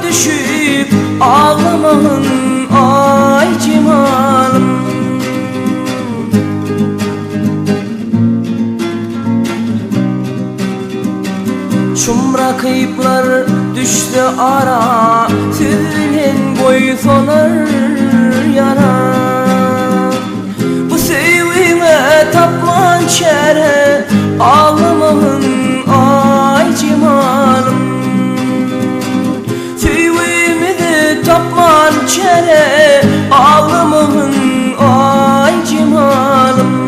düşüp ağlamanın ay cimalım. Çumra kayıplar düştü ara, sürülen boy sonar yara. Bu sevime tapman çare, ağlamanın ay cimalım. Sevimi de tapman çare, ağlamanın ay cimalım.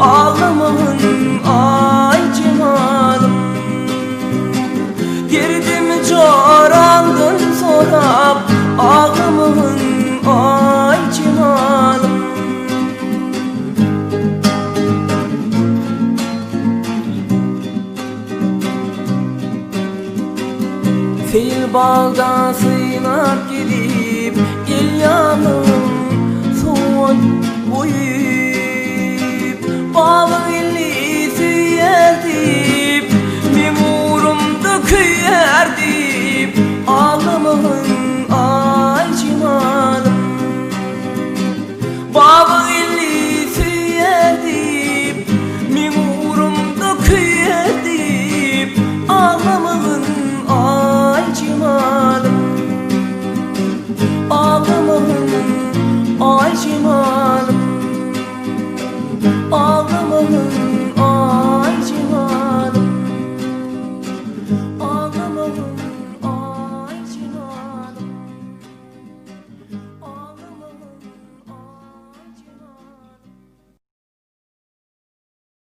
Ağlamanın ay cimalım. Girdim corandın sorap, ağlamanın ay cimalım. Fil bağda sığınak gelip, gel yanım soğuk boyup bağlı